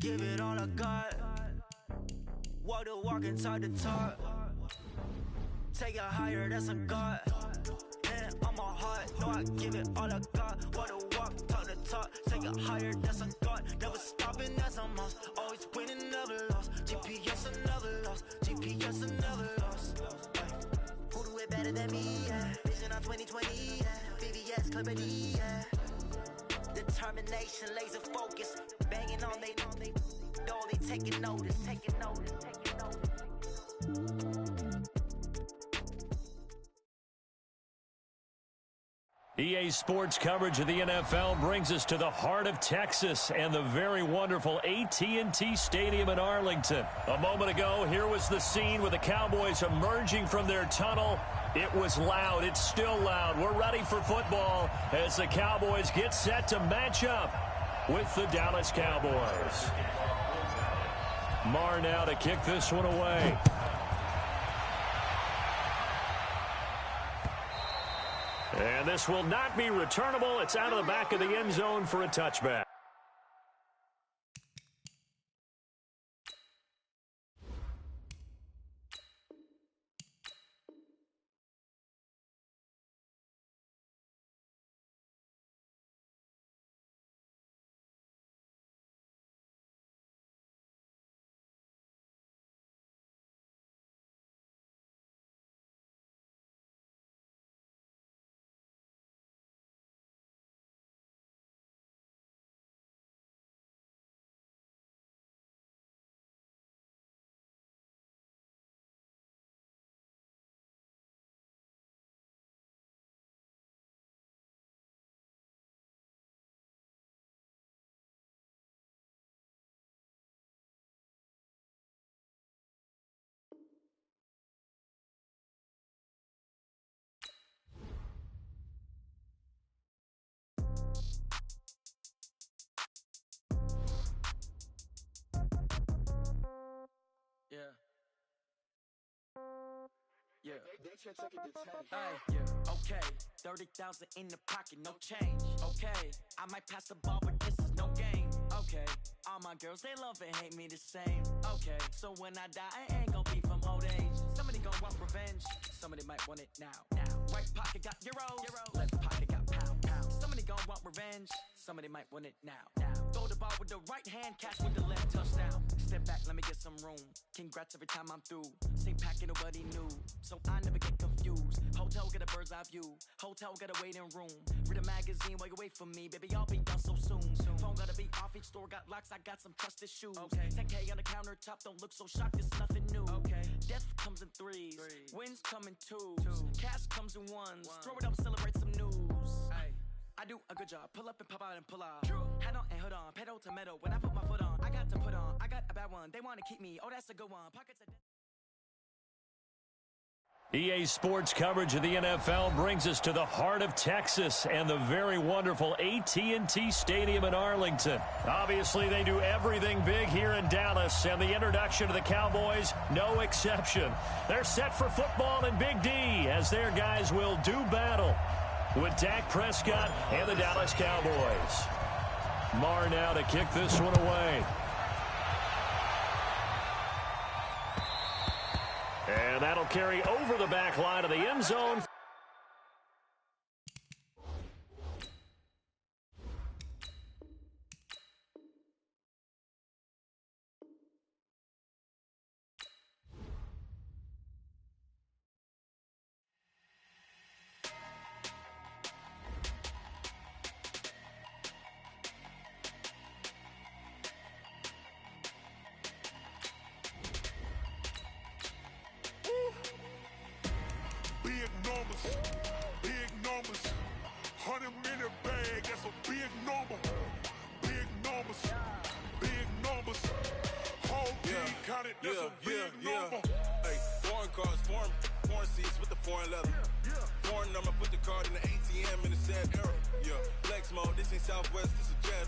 give it all I got. Walk the walk inside the top. Take it higher, that's a God. And on my heart, know I give it all I got. Walk the walk, talk the talk. Take it higher, that's a God. Never stopping, that's a must. Always winning, never lost. GPS, I never lost. GPS, I never lost. Who do it better than me? Yeah. Vision on 2020. Yeah. VVS, Clarity. Yeah. Determination, laser focus. Banging on they door, they taking notice. Taking notice, taking notice. EA Sports coverage of the NFL brings us to the heart of Texas and the very wonderful AT&T Stadium in Arlington. A moment ago, here was the scene with the Cowboys emerging from their tunnel. It was loud. It's still loud. We're ready for football as the Cowboys get set to match up with the Dallas Cowboys. Marr now to kick this one away. And this will not be returnable. It's out of the back of the end zone for a touchback. Yeah. Okay. 30,000 in the pocket, no change. Okay. I might pass the ball, but this is no game. Okay. All my girls, they love and hate me the same. Okay. So when I die, I ain't gonna be from old age. Somebody gonna want revenge. Somebody might want it now. Right pocket got euros. Left pocket got pound. Somebody gonna want revenge. Somebody might want it now. Throw the ball with the right hand, catch with the left, touchdown. Step back, let me get some room. Congrats every time I'm through. Same packet, nobody knew. So I never get confused. Hotel get a bird's eye view. Hotel get a waiting room. Read a magazine while you wait for me. Baby, I'll be done so soon. Phone gotta be off, each store got locks. I got some trusted shoes. 10K on the countertop, don't look so shocked, it's nothing new. Death comes in threes. Wins come in twos. Cash comes in ones. Throw it up, celebrate some news. I do a good job. Pull up and pop out and pull out. Head on and hood on. Pedal to metal. When I put my foot on, I got to put on. I got a bad one. They want to keep me. Oh, that's a good one. Pockets of EA Sports coverage of the NFL brings us to the heart of Texas and the very wonderful AT&T Stadium in Arlington. Obviously, they do everything big here in Dallas, and the introduction of the Cowboys, no exception. They're set for football in Big D as their guys will do battle with Dak Prescott and the Dallas Cowboys. Marr now to kick this one away. And that'll carry over the back line of the end zone. Big numbers, 100 minute bag, that's a big number. Big numbers, whole team counted, that's a big number. Hey, foreign cars, foreign seats with the foreign leather. Foreign number, put the card in the ATM in the sad era. Yeah, flex mode, this ain't Southwest, this is jet.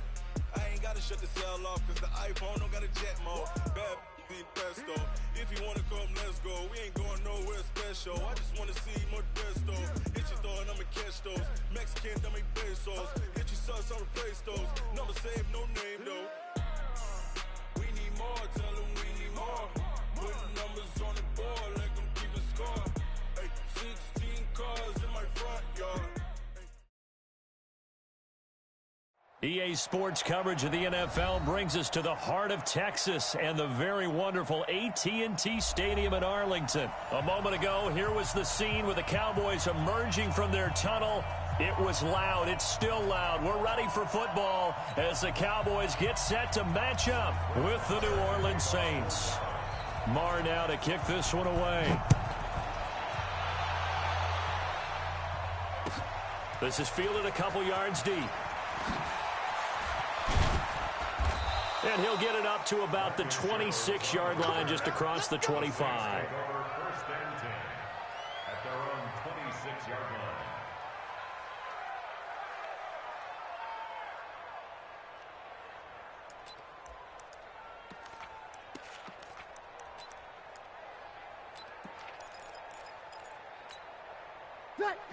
I ain't gotta shut the cell off, cause the iPhone don't got a jet mode. Bad need pesto. If you wanna come, let's go. We ain't going nowhere special. I just wanna see more desto. Hit your throw and I'ma catch those. Mexican, I make pesos. Hit your sauce, I'll replace those. Number save, no name though. EA Sports coverage of the NFL brings us to the heart of Texas and the very wonderful AT&T Stadium in Arlington. A moment ago, here was the scene with the Cowboys emerging from their tunnel. It was loud. It's still loud. We're ready for football as the Cowboys get set to match up with the New Orleans Saints. Marr now to kick this one away. This is fielded a couple yards deep. And he'll get it up to about the 26-yard line just across the 25. First and 10 at their own 26-yard line.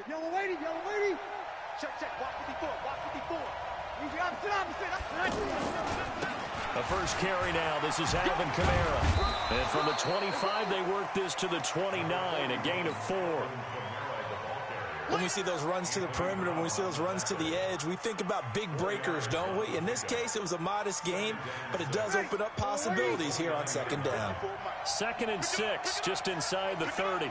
Yellow lady, yellow lady. Check, walk 54, walk 54. Easy, opposite. The first carry now. This is Alvin Kamara. And from the 25, they work this to the 29, a gain of 4. When we see those runs to the perimeter, when we see those runs to the edge, we think about big breakers, don't we? In this case, it was a modest game, but it does open up possibilities here on second down. 2nd and 6, just inside the 30.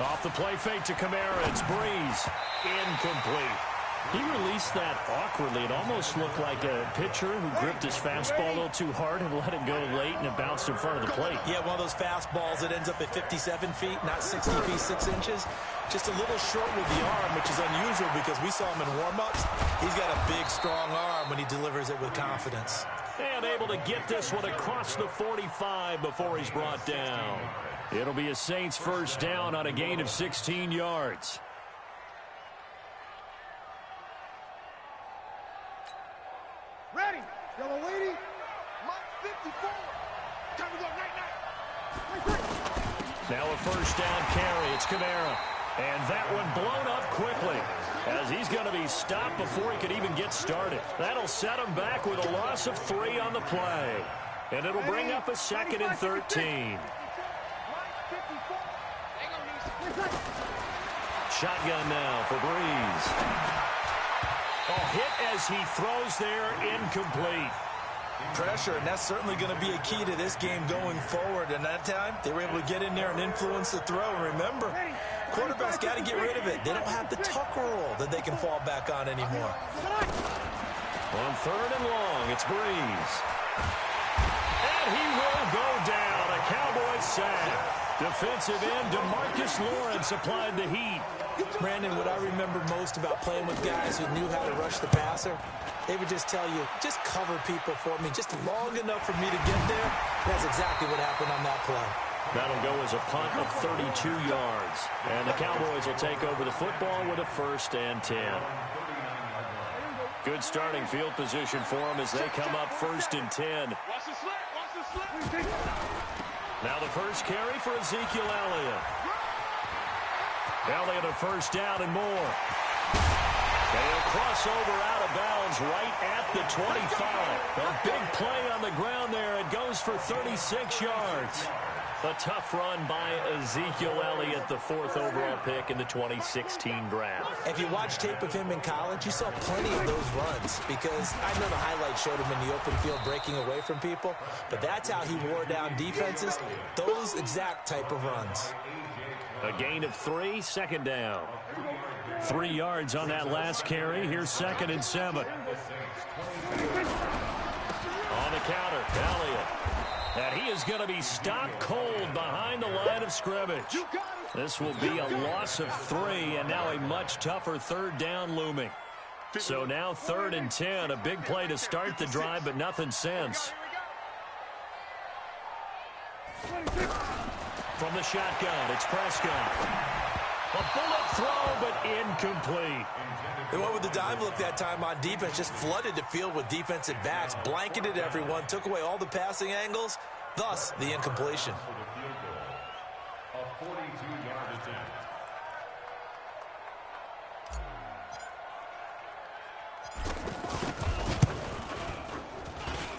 Off the play fake to Kamara. It's Breeze. Incomplete. He released that awkwardly. It almost looked like a pitcher who gripped his fastball a little too hard and let it go late, and it bounced in front of the plate. Yeah, one of those fastballs that ends up at 57 feet, not 60 feet, 6 inches. Just a little short with the arm, which is unusual because we saw him in warm-ups. He's got a big, strong arm when he delivers it with confidence. And able to get this one across the 45 before he's brought down. It'll be a Saints first down on a gain of 16 yards. Ready, yellow lady. Mark 54. Time to go, night. Now a first down carry. It's Kamara. And that one blown up quickly as he's going to be stopped before he could even get started. That'll set him back with a loss of 3 on the play. And it'll bring up a 2nd and 13. Shotgun now for Breeze. Oh, hit as he throws there, incomplete. Pressure, and that's certainly going to be a key to this game going forward. And that time, they were able to get in there and influence the throw. And remember, quarterbacks got to get rid of it. They don't have the tuck roll that they can fall back on anymore. On 3rd and long, it's Breeze. And he will go down. A Cowboys sack. Defensive end DeMarcus Lawrence applied the heat. Brandon, what I remember most about playing with guys who knew how to rush the passer, they would just tell you, just cover people for me, just long enough for me to get there. That's exactly what happened on that play. That'll go as a punt of 32 yards. And the Cowboys will take over the football with a 1st and 10. Good starting field position for them as they come up 1st and 10. Now the first carry for Ezekiel Elliott. Elliott a first down and more. They'll cross over out of bounds right at the 25. A big play on the ground there. It goes for 36 yards. A tough run by Ezekiel Elliott, the 4th overall pick in the 2016 draft. If you watch tape of him in college, you saw plenty of those runs because I know the highlights showed him in the open field breaking away from people, but that's how he wore down defenses, those exact type of runs. A gain of 3, 2nd down. 3 yards on that last carry. Here's 2nd and 7. On the counter, Elliott. And he is going to be stopped cold behind the line of scrimmage. This will be a loss of 3, and now a much tougher 3rd down looming. So now 3rd and 10, a big play to start the drive, but nothing since. From the shotgun, it's Prescott. A bullet throw, but incomplete. They went with the dive look that time on defense, just flooded the field with defensive backs, blanketed everyone, took away all the passing angles, thus the incompletion. A 42-yard attempt.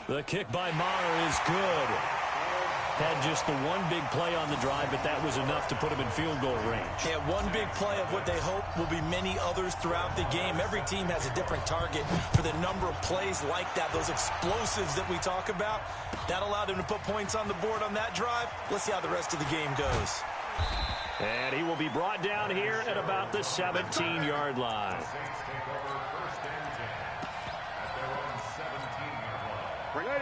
The kick by Marr is good. Had just the one big play on the drive, but that was enough to put him in field goal range. Yeah, one big play of what they hope will be many others throughout the game. Every team has a different target for the number of plays like that, those explosives that we talk about. That allowed him to put points on the board on that drive. Let's see how the rest of the game goes. And he will be brought down here at about the 17-yard line.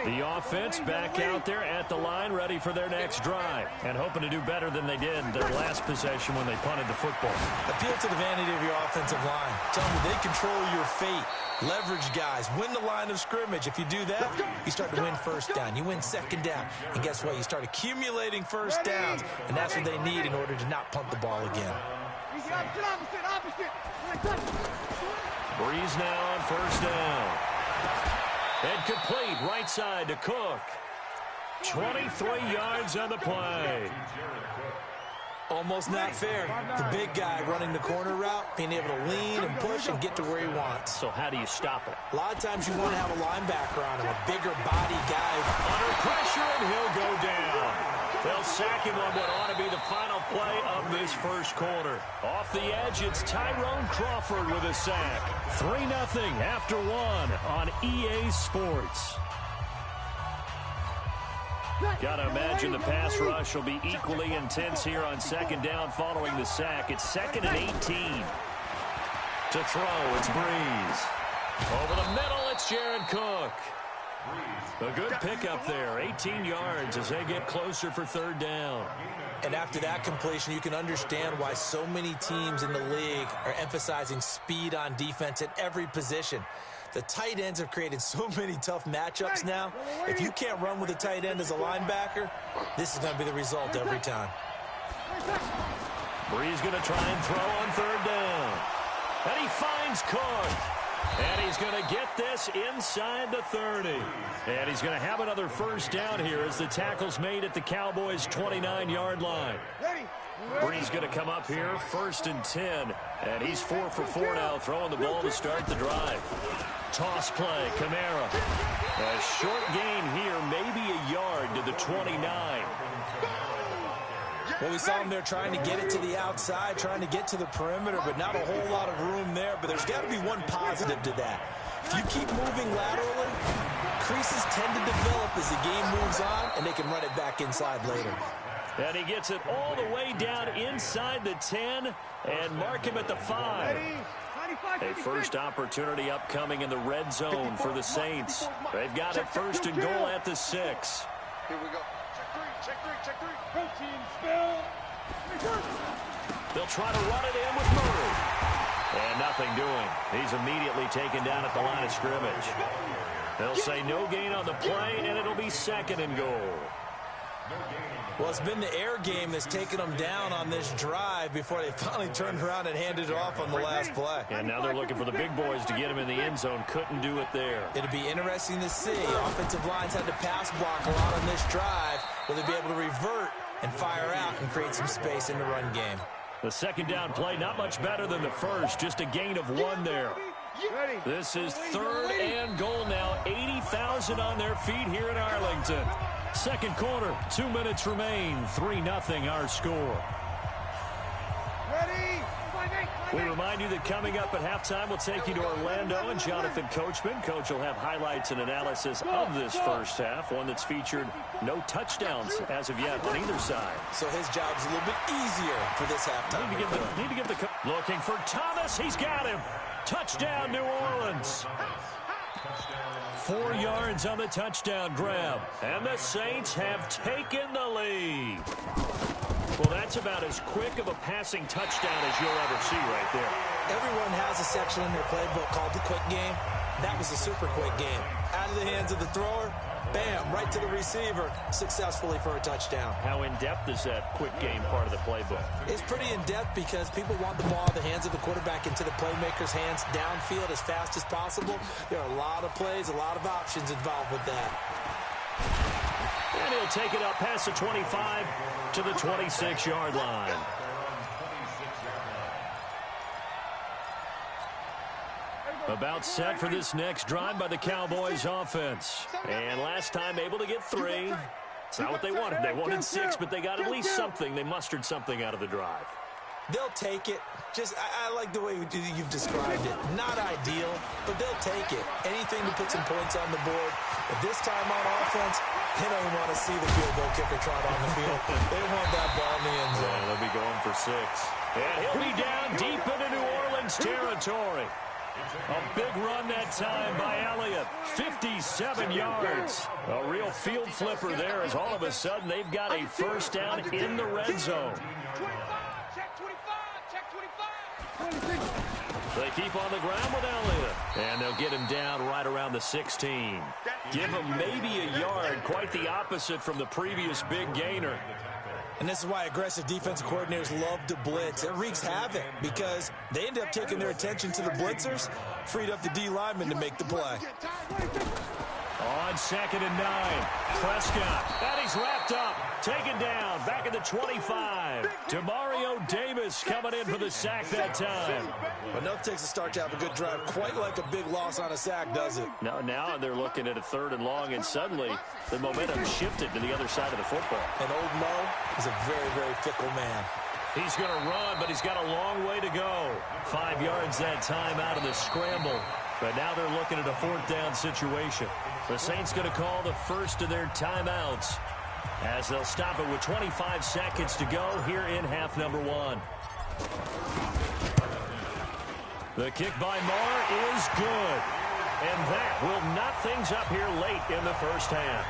The offense back out there at the line, ready for their next drive, and hoping to do better than they did their last possession when they punted the football. Appeal to the vanity of your offensive line. Tell them they control your fate. Leverage guys. Win the line of scrimmage. If you do that, you start to win first down. You win second down. And guess what? You start accumulating first downs, and that's what they need in order to not punt the ball again. Breeze now on first down. And complete right side to Cook. 23 yards on the play. Almost not fair. The big guy running the corner route, being able to lean and push and get to where he wants. So how do you stop it? A lot of times you want to have a linebacker on him, a bigger body guy. Under pressure, and he'll go down. They'll sack him on what ought to be the final play of this first quarter. Off the edge, it's Tyrone Crawford with a sack. 3-0 after one on EA Sports. Got to imagine the pass rush will be equally intense here on second down following the sack. It's 2nd and 18. To throw, it's Breeze. Over the middle, it's Jared Cook. A good pickup there, 18 yards as they get closer for third down. And after that completion, you can understand why so many teams in the league are emphasizing speed on defense at every position. The tight ends have created so many tough matchups now. If you can't run with a tight end as a linebacker, this is going to be the result every time. Breeze going to try and throw on third down. And he finds Cook. And he's going to get this inside the 30. And he's going to have another first down here as the tackle's made at the Cowboys' 29-yard line. Breeze going to come up here, 1st and 10. And he's 4 for 4 now, throwing the ball to start the drive. Toss play, Kamara. A short gain here, maybe a yard to the 29. Well, we saw him there trying to get it to the outside, trying to get to the perimeter, but not a whole lot of room there. But there's got to be one positive to that. If you keep moving laterally, creases tend to develop as the game moves on, and they can run it back inside later. And he gets it all the way down inside the 10 and mark him at the 5. A first opportunity upcoming in the red zone for the Saints. They've got it 1st and goal at the 6. Here we go. Check three. Protein spill. They'll try to run it in with Murray. And nothing doing. He's immediately taken down at the line of scrimmage. They'll say no gain on the play, and it'll be 2nd and goal. Well, it's been the air game that's taken them down on this drive before they finally turned around and handed it off on the last play. And now they're looking for the big boys to get him in the end zone. Couldn't do it there. It'll be interesting to see. Offensive lines had to pass block a lot on this drive. Will they be able to revert and fire out and create some space in the run game? The second down play, not much better than the first. Just a gain of 1 there. This is 3rd and goal now. 80,000 on their feet here in Arlington. Second quarter, 2 minutes remain. 3-0 our score. We remind you that coming up at halftime, we'll take you to Orlando and Jonathan Coachman. Coach will have highlights and analysis of this first half, one that's featured no touchdowns as of yet on either side. So his job's a little bit easier for this halftime. Need to give the looking for Thomas. He's got him. Touchdown, New Orleans. 4 yards on the touchdown grab. And the Saints have taken the lead. Well, that's about as quick of a passing touchdown as you'll ever see right there. Everyone has a section in their playbook called the quick game. That was a super quick game. Out of the hands of the thrower, bam, right to the receiver, successfully for a touchdown. How in-depth is that quick game part of the playbook? It's pretty in-depth because people want the ball in the hands of the quarterback into the playmaker's hands downfield as fast as possible. There are a lot of plays, a lot of options involved with that. And he'll take it up past the 25 to the 26-yard line. About set for this next drive by the Cowboys offense. And last time able to get 3. It's not what they wanted. They wanted 6, but they got at least something. They mustered something out of the drive. They'll take it. I like the way you've described it. Not ideal, but they'll take it. Anything to put some points on the board. But this time on offense, they don't want to see the field goal kicker trot on the field. They want that ball in the end zone. Yeah, they'll be going for 6. And he'll be down deep into New Orleans territory. A big run that time by Elliott. 57 yards. A real field flipper there as all of a sudden they've got a first down in the red zone. They keep on the ground with Elliott. And they'll get him down right around the 16. Give him maybe a yard. Quite the opposite from the previous big gainer. And this is why aggressive defensive coordinators love to blitz. It wreaks havoc because they end up taking their attention to the blitzers, freed up the D lineman to make the play. On 2nd and 9, Prescott. And he's wrapped up. Taken down. Back at the 25. Demario Davis coming in for the sack that time. Enough takes a start to have a good drive. Quite like a big loss on a sack, does it? Now they're looking at a 3rd and long, and suddenly the momentum shifted to the other side of the football. And Old Mo is a very, very fickle man. He's going to run, but he's got a long way to go. 5 yards that time out of the scramble. But now they're looking at a 4th down situation. The Saints going to call the first of their timeouts as they'll stop it with 25 seconds to go here in half number 1. The kick by Marr is good. And that will knot things up here late in the first half.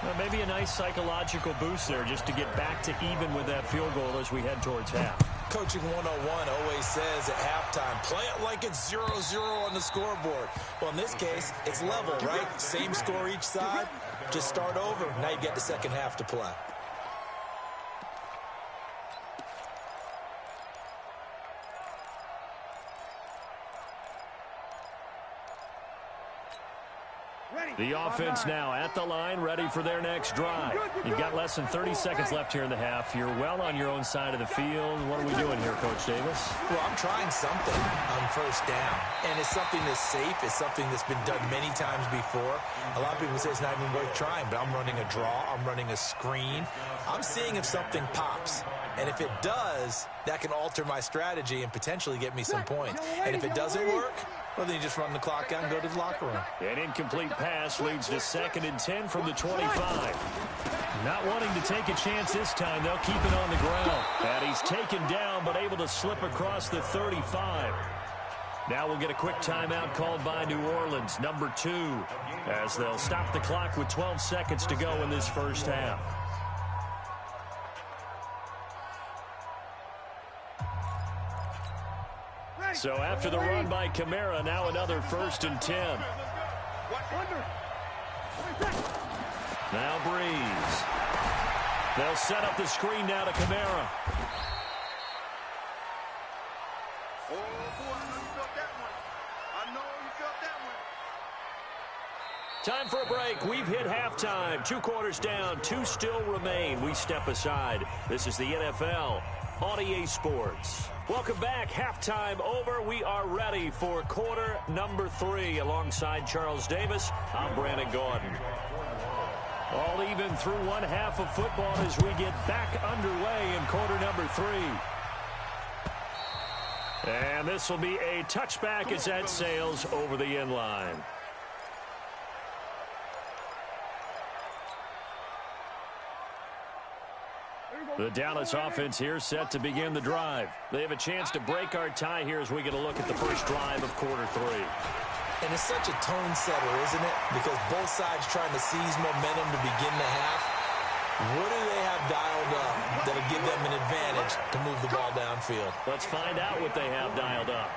Well, maybe a nice psychological boost there just to get back to even with that field goal as we head towards half. Coaching 101 always says at halftime, play it like it's 0-0 on the scoreboard. Well, in this case, it's level, right? Same score each side. Just start over. Now you get the second half to play. The offense now at the line, ready for their next drive. You've got less than 30 seconds left here in the half. You're well on your own side of the field. What are we doing here, Coach Davis? Well, I'm trying something on first down. And it's something that's safe. It's something that's been done many times before. A lot of people say it's not even worth trying, but I'm running a draw. I'm running a screen. I'm seeing if something pops. And if it does, that can alter my strategy and potentially get me some points. And if it doesn't work, well, then you just run the clock out and go to the locker room. An incomplete pass leads to 2nd and 10 from the 25. Not wanting to take a chance this time, they'll keep it on the ground. And he's taken down, but able to slip across the 35. Now we'll get a quick timeout called by New Orleans, number 2, as they'll stop the clock with 12 seconds to go in this first half. So after the run by Kamara, now another 1st and 10. Now Breeze. They'll set up the screen now to Kamara. Oh, boy, I know you felt that one. I know you felt that one. Time for a break. We've hit halftime. 2 quarters down. 2 still remain. We step aside. This is the NFL on EA Sports. Welcome back. Halftime over. We are ready for quarter number 3. Alongside Charles Davis, I'm Brandon Gordon. All even through one half of football as we get back underway in quarter number 3. And this will be a touchback as that sails over the end line. The Dallas offense here set to begin the drive. They have a chance to break our tie here as we get a look at the first drive of quarter 3. And it's such a tone setter, isn't it? Because both sides trying to seize momentum to begin the half. What do they have dialed up that'll give them an advantage to move the ball downfield? Let's find out what they have dialed up.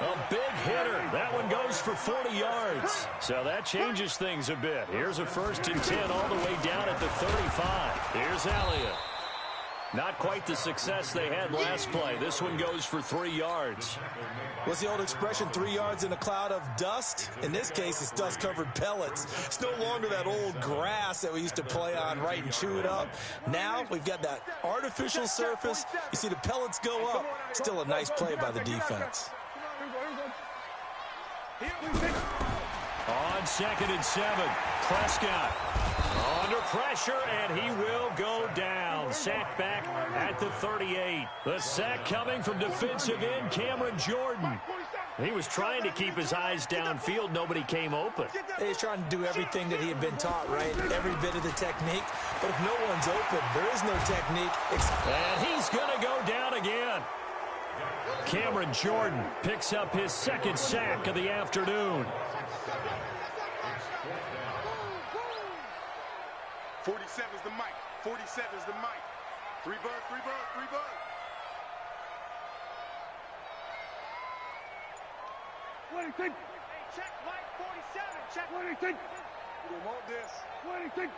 A big hitter. That one goes for 40 yards. So that changes things a bit. Here's a 1st and 10 all the way down at the 35. Here's Elliott. Not quite the success they had last play. This one goes for 3 yards. What's the old expression, 3 yards in a cloud of dust? In this case, it's dust-covered pellets. It's no longer that old grass that we used to play on, right, and chew it up. Now we've got that artificial surface. You see the pellets go up. Still a nice play by the defense. On 2nd and 7, Prescott. Under pressure, and he will go down. Sack back at the 38. The sack coming from defensive end Cameron Jordan. He was trying to keep his eyes downfield. Nobody came open. He's trying to do everything that he had been taught, right? Every bit of the technique. But if no one's open, there is no technique. And he's going to go down again. Cameron Jordan picks up his second sack of the afternoon. 47's the mic. 47's the mic. 3 buzz, 3 buzz, 3 buzz. What do you think? Hey, check Mike 47. Check. What do you think? We don't want this. What do you think?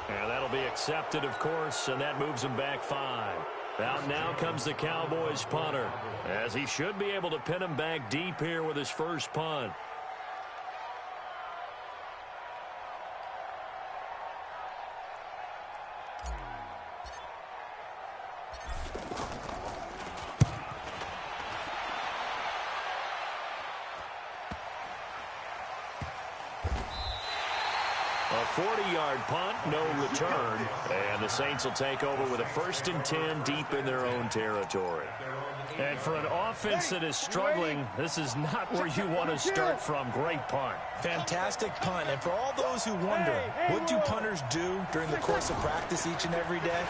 And that'll be accepted, of course, and that moves him back 5. Out now comes the Cowboys punter, as he should be able to pin him back deep here with his first punt. A 40-yard punt, no return, and the Saints will take over with a 1st and 10 deep in their own territory. And for an offense that is struggling, this is not where you want to start from. Great punt. Fantastic punt. And for all those who wonder, what do punters do during the course of practice each and every day?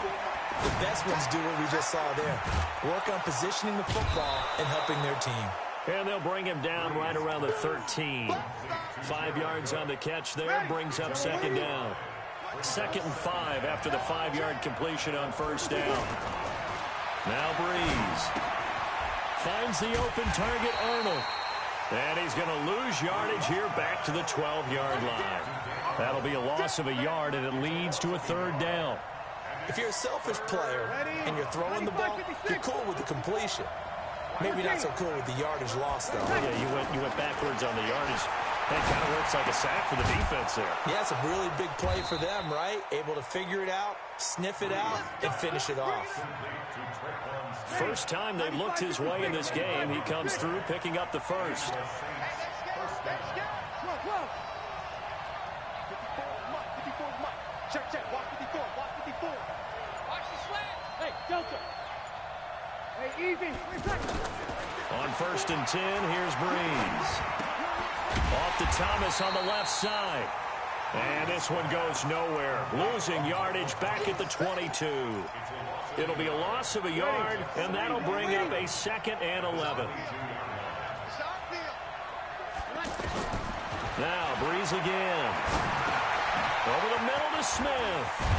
The best ones do what we just saw there. Work on positioning the football and helping their team. And they'll bring him down right around the 13. 5 yards on the catch there, brings up 2nd down. 2nd and 5 after the 5-yard completion on 1st down. Now Breeze finds the open target, Arnold. And he's going to lose yardage here back to the 12-yard line. That'll be a loss of a yard, and it leads to a 3rd down. If you're a selfish player and you're throwing the ball, you're cool with the completion. Maybe not so cool with the yardage loss, though. Yeah, you went backwards on the yardage. That kind of works like a sack for the defense there. Yeah, it's a really big play for them, right? Able to figure it out, sniff it out, and finish it off. First time they looked his way in this game, he comes through picking up the first. 54, check, walk 54, walk 54. Watch the slant. Hey, Delta. Hey, easy. On 1st and 10, here's Breeze. Off to Thomas on the left side. And this one goes nowhere. Losing yardage back at the 22. It'll be a loss of a yard, and that'll bring up a 2nd and 11. Now, Breeze again. Over the middle to Smith.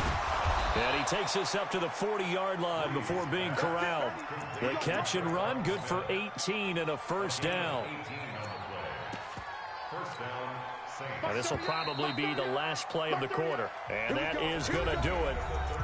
And he takes us up to the 40-yard line before being corralled. The catch and run, good for 18 and a 1st down. Now, this will probably be the last play of the quarter. And that is going to do it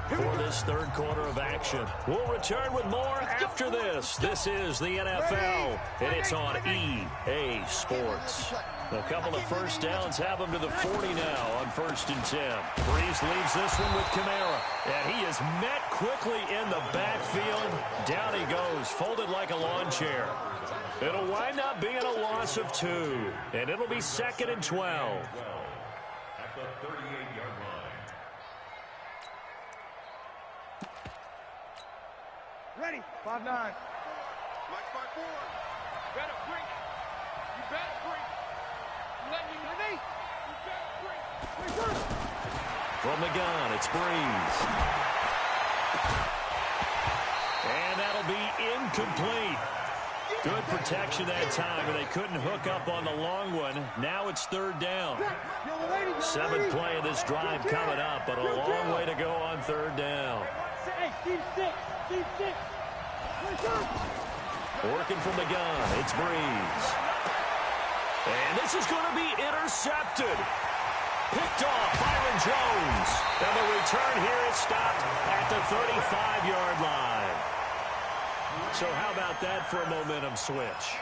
for this 3rd quarter of action. We'll return with more after this. This is the NFL, and it's on EA Sports. A couple of 1st downs have him to the 40 now on 1st and 10. Breeze leaves this one with Kamara. And he is met quickly in the backfield. Down he goes, folded like a lawn chair. It'll wind up being a loss of 2. And it'll be 2nd and 12. At the 38-yard line. Ready. 5-9. Mike 5-4. Better break. You better break. You let me ready? You better break. From the gun, it's Breeze. And that'll be incomplete. Good protection that time, and they couldn't hook up on the long one. Now it's 3rd down. 7th play of this drive coming up, but a long way to go on 3rd down. Hey, team 6. Team 6. Working from the gun, it's Breeze. And this is going to be intercepted. Picked off Byron Jones. And the return here is stopped at the 35-yard line. So how about that for a momentum switch?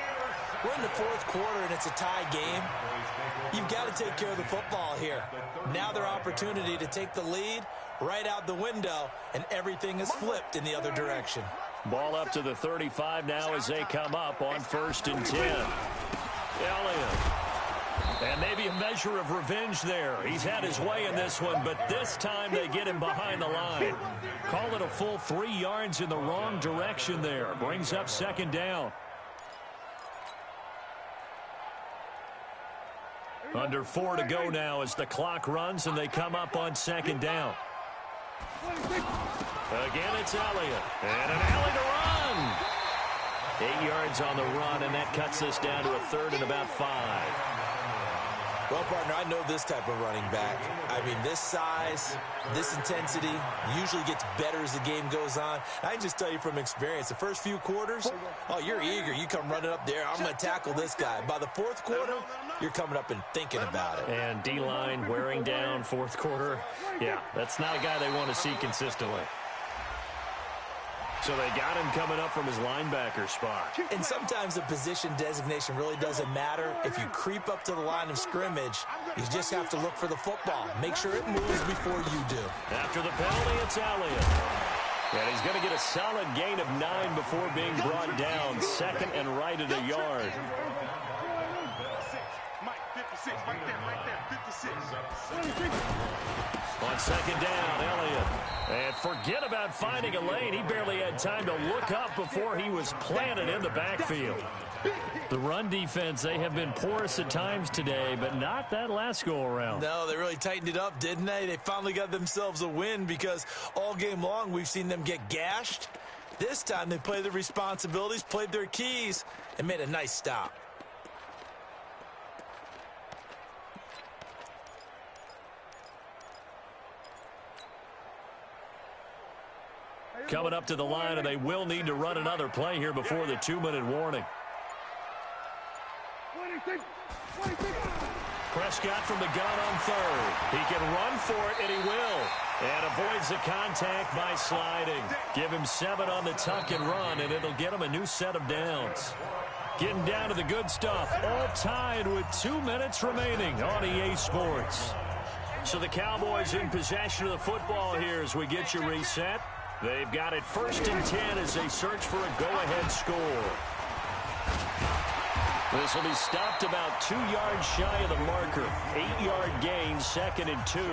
We're in the 4th quarter, and it's a tie game. You've got to take care of the football here. Now their opportunity to take the lead right out the window, and everything is flipped in the other direction. Ball up to the 35 now as they come up on 1st and 10. Elliott. And maybe a measure of revenge there. He's had his way in this one, but this time they get him behind the line. Call it a full 3 yards in the wrong direction there. Brings up 2nd down. Under 4 to go now as the clock runs and they come up on 2nd down. Again, it's Elliott. And an alley to run. 8 yards on the run, and that cuts us down to a 3rd and about 5. Well, partner, I know this type of running back. I mean, this size, this intensity usually gets better as the game goes on. I can just tell you from experience, the first few quarters, oh, you're eager. You come running up there, I'm going to tackle this guy. By the 4th quarter, you're coming up and thinking about it. And D-line wearing down 4th quarter. Yeah, that's not a guy they want to see consistently. So they got him coming up from his linebacker spot. And sometimes the position designation really doesn't matter. If you creep up to the line of scrimmage, you just have to look for the football. Make sure it moves before you do. After the penalty, it's Elliott. And he's going to get a solid gain of 9 before being brought down. 2nd and right at a yard. Mike, 56, right there, 56. On 2nd down, Elliott. And forget about finding a lane. He barely had time to look up before he was planted in the backfield. The run defense, they have been porous at times today, but not that last go-around. No, they really tightened it up, didn't they? They finally got themselves a win because all game long we've seen them get gashed. This time they played their responsibilities, played their keys, and made a nice stop. Coming up to the line, and they will need to run another play here before the 2-minute warning. Prescott from the gun on 3rd. He can run for it, and he will. And avoids the contact by sliding. Give him 7 on the tuck and run, and it'll get him a new set of downs. Getting down to the good stuff. All tied with 2 minutes remaining on EA Sports. So the Cowboys in possession of the football here as we get you reset. They've got it 1st and 10 as they search for a go-ahead score. This will be stopped about 2 yards shy of the marker. 8-yard gain, 2nd and 2.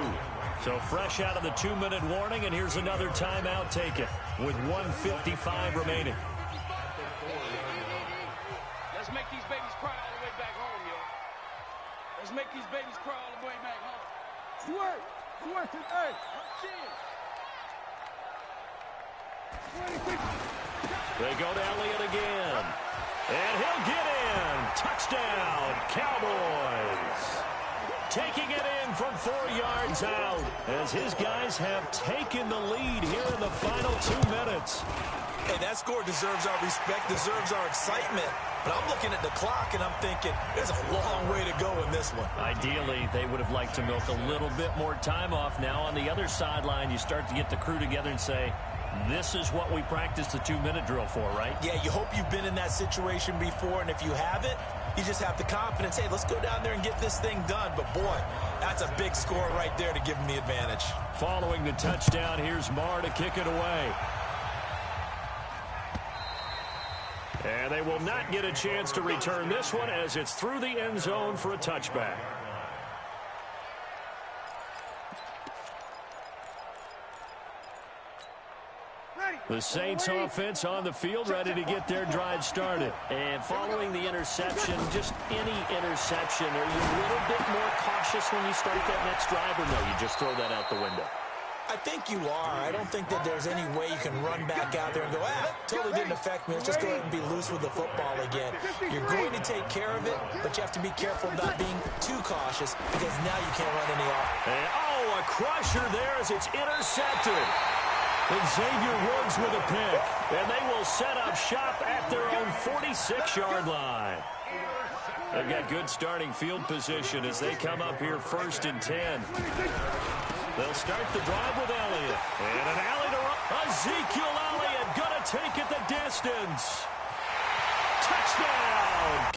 So fresh out of the 2-minute warning, and here's another timeout taken with 1:55 remaining. Let's make these babies cry all the way back home, yo. Let's make these babies cry all the way back home. Swear, hey, cheers. They go to Elliott again. And he'll get in. Touchdown, Cowboys. Taking it in from 4 yards out as his guys have taken the lead here in the final 2 minutes. Hey, that score deserves our respect, deserves our excitement. But I'm looking at the clock, and I'm thinking there's a long way to go in this one. Ideally, they would have liked to milk a little bit more time off. Now on the other sideline, you start to get the crew together and say, this is what we practiced the 2-minute drill for, right? Yeah, you hope you've been in that situation before, and if you haven't, you just have the confidence, hey, let's go down there and get this thing done. But, boy, that's a big score right there to give them the advantage. Following the touchdown, here's Marr to kick it away. And they will not get a chance to return this one as it's through the end zone for a touchback. The Saints offense on the field, ready to get their drive started. And following the interception, just any interception, are you a little bit more cautious when you start that next drive, or no, you just throw that out the window? I think you are. I don't think that there's any way you can run back out there and go, totally didn't affect me. Let's just go ahead and be loose with the football again. You're going to take care of it, but you have to be careful about being too cautious because now you can't run any off. And, a crusher there as it's intercepted. And Xavier Woods with a pick. And they will set up shop at their own 46-yard line. They've got good starting field position as they come up here 1st and 10. They'll start the drive with Elliott. And an alley to run. Ezekiel Elliott going to take it the distance. Touchdown!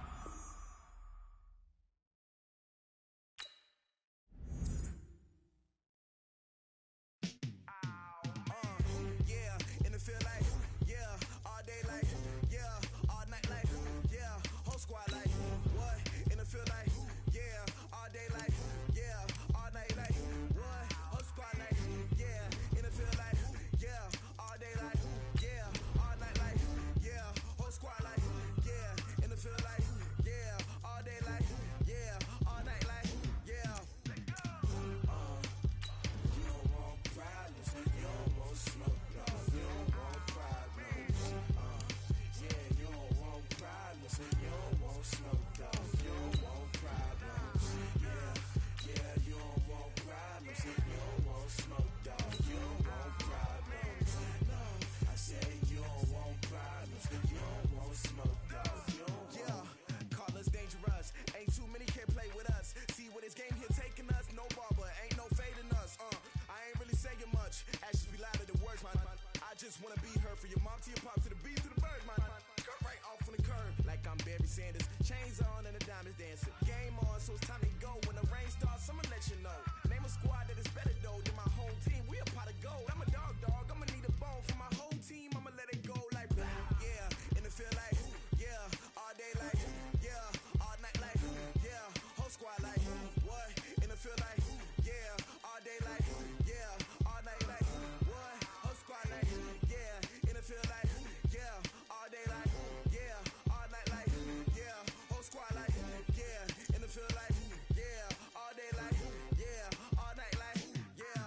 Sanders. Chains on and the diamonds dancing. Game on, so it's time to go. When the rain starts, I'ma let you know. Name a squad that is better though than my home team. We a pot of gold. I'm a dog. I'ma need a bone for my whole team. I'ma let it go like yeah. In the field like yeah. All day like yeah. All night like yeah. Whole squad like what? In the field like yeah. All day like yeah. All night like what? Whole squad like yeah. In the field like yeah. All day like yeah. All night like yeah. Whole squad like yeah. In the field like yeah. All day like yeah. All night like yeah.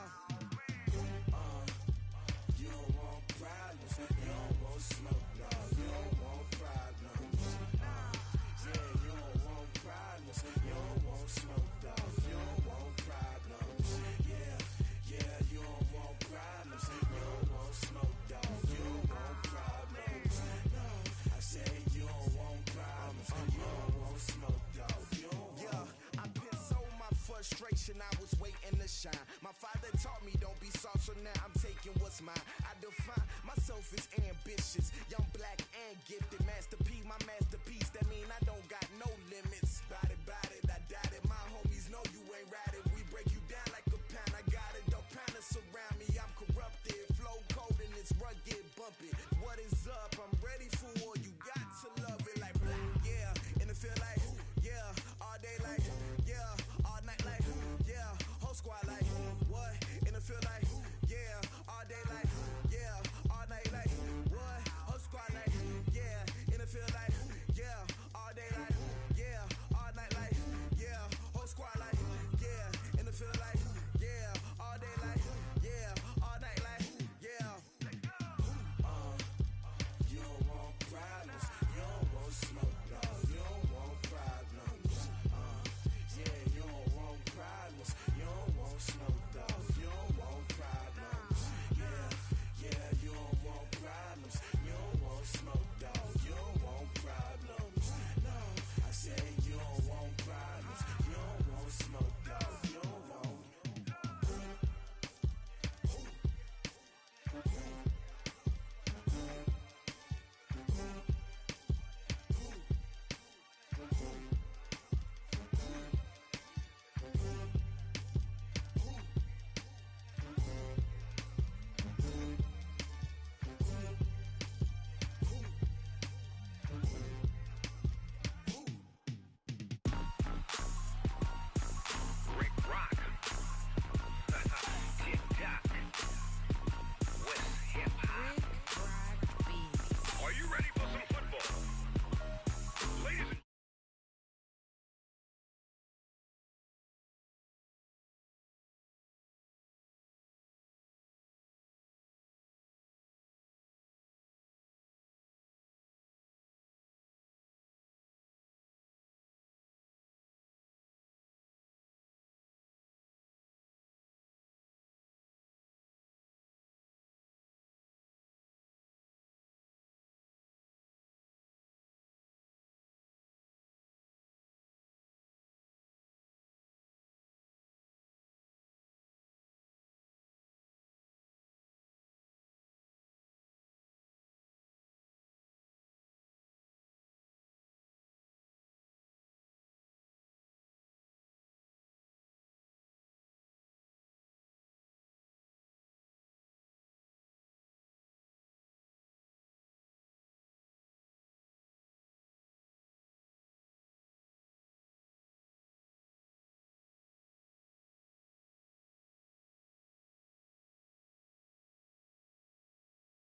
You don't want problems. You don't want smoke, no. You don't want problems. Yeah, you don't want problems. You don't want smoke, dog. You don't want problems. Yeah, you don't want problems. You don't want smoke, dog. You don't want problems. No, I say you don't want problems. You don't want smoke, dog. You don't want. Yeah, I pissed so my frustration. I was waiting to shine. My father taught me don't be soft, so now I'm taking what's mine. I define myself as ambitious, young, black, and gifted. Master P, my masterpiece. That mean I don't got no limits. Bout it, I doubt it. My homies know you ain't ratted. We break you down like a pound. I got it, don't pound to surround me. I'm corrupted, flow cold and it's rugged, bumpy. What is up? I'm ready for war. You got to love it like black, yeah. In the field like yeah. All day like yeah. All night like yeah. Whole squad like what? In the field like yeah. All day like yeah. All night like what? Whole squad like yeah. In the field like yeah. All day like yeah. All night like yeah. Whole squad like yeah. In the field like yeah. All day like yeah. All night like yeah. You don't want problems. You don't want smoke, dog. You don't want problems. Yeah, you don't want problems. You don't want smoke, dog. You don't want problems. Yeah, you don't want problems. You don't want smoke, dog. You don't want problems. No, I say you don't want problems. You don't want smoke, dog. You don't want. Rick Rock. TikTok. West Hip Hop. Are you ready for some football? Ladies and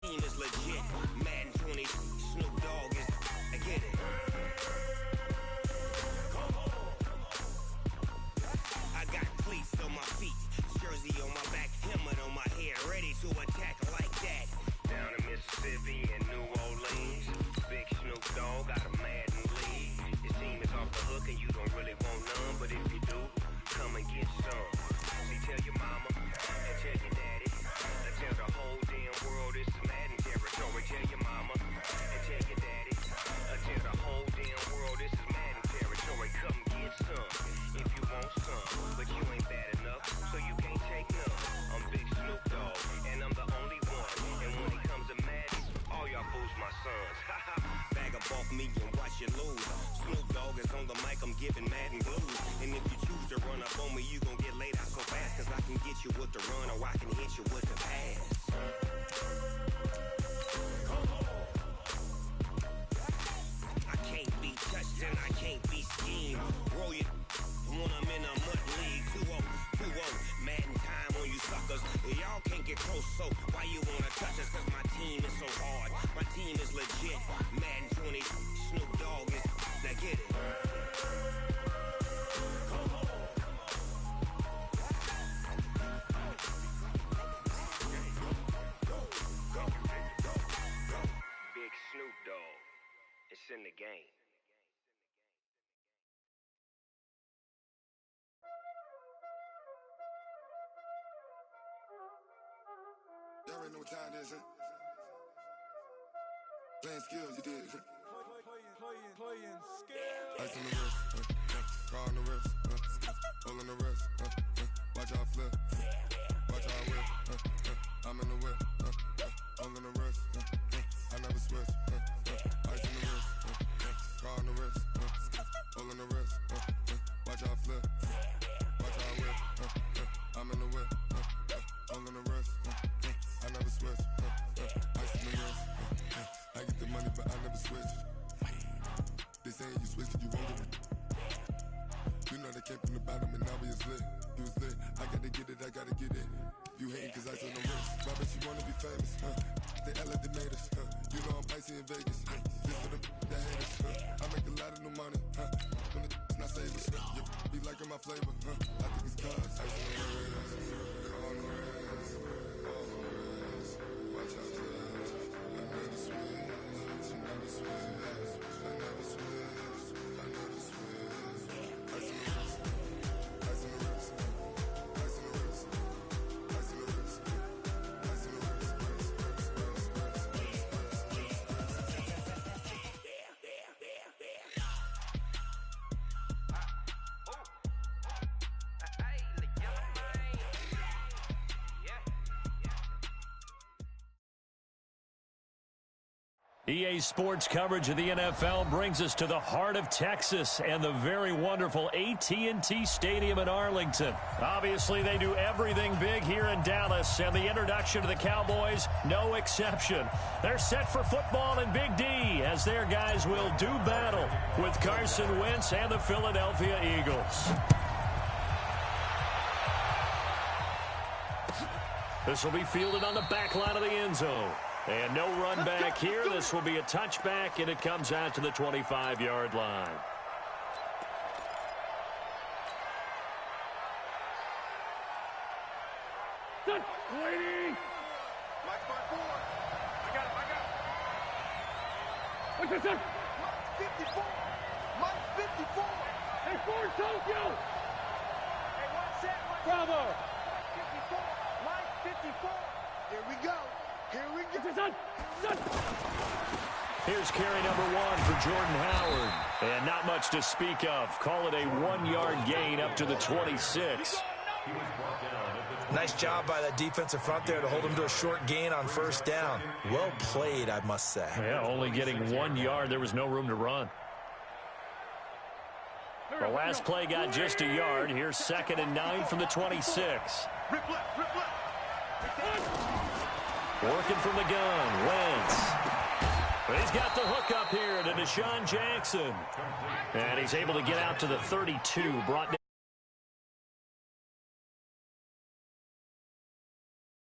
team is legit. Madden 20, Snoop Dogg is. I get it. I got cleats on my feet, jersey on my back, helmet on my head, ready to attack like that. Down in Mississippi and New Orleans, big Snoop Dogg got a Madden league. His team is off the hook and you don't really want none, but if you do, come and get some. See, tell your mama and tell your daddy, and tell the whole damn world it's Madden territory. Tell your mama and off me and watch you lose. Snoop Dogg is on the mic, I'm giving Madden blues. And if you choose to run up on me, you gon' get laid out so fast. Cause I can get you with the run or I can hit you with the pass. I can't be touched and I can't be schemed. Roll you when I'm in a mud league. 2-0, 2-0, Madden time on you suckers. Y'all can't get close, so why you wanna touch us? Cause my team is so hard, my team is legit. Madden 20, Snoop Dogg is, now get it. Big Snoop Dogg, it's in the game. Y'all already know what time it is, huh? Playing skills, you did. Playing skills. Ice on the wrist, car on the wrist, hole in the wrist, watch out flip, watch out whip, I'm in the whip, hole in the wrist, I never switch, ice on the wrist, car on the wrist, hole in the wrist, watch out flip, watch out whip, I'm in the whip, hole in the wrist, I never switch, ice on the wrist, I get the money but I never switch. They saying you switch it, you won't get it. You know they came from the bottom and now we is lit. You was lit, I gotta get it, I gotta get it. You hating cause ice on the wrist. Why bet you wanna be famous, They made us, You know I'm icy in Vegas, This for the that hate us, I make a lot of new money, When the not savers, You be liking my flavor, I think it's cause ice on the wrist, on the wrist, watch out, I never switch, I never switch. EA Sports coverage of the NFL brings us to the heart of Texas and the very wonderful AT&T Stadium in Arlington. Obviously, they do everything big here in Dallas, and the introduction to the Cowboys, no exception. They're set for football in Big D as their guys will do battle with Carson Wentz and the Philadelphia Eagles. This will be fielded on the back line of the end zone. And no run back here. This will be a touchback, and it comes out to the 25-yard line. Waiting. Mike's by 4. I got him. What's this? Mike's 54. Mike's 54. Hey, Ford Tokyo. Hey, one set. Bravo. Mike's 54. Mike's 54. Here we go. Here's carry number 1 for Jordan Howard. And not much to speak of. Call it a 1-yard gain up to the 26. Nice job by that defensive front there to hold him to a short gain on first down. Well played, I must say. Yeah, only getting 1 yard. There was no room to run. The last play got just a yard. Here's 2nd and 9 from the 26. Rip left. Working from the gun, Wentz. But he's got the hook up here to Deshaun Jackson. And he's able to get out to the 32, brought down.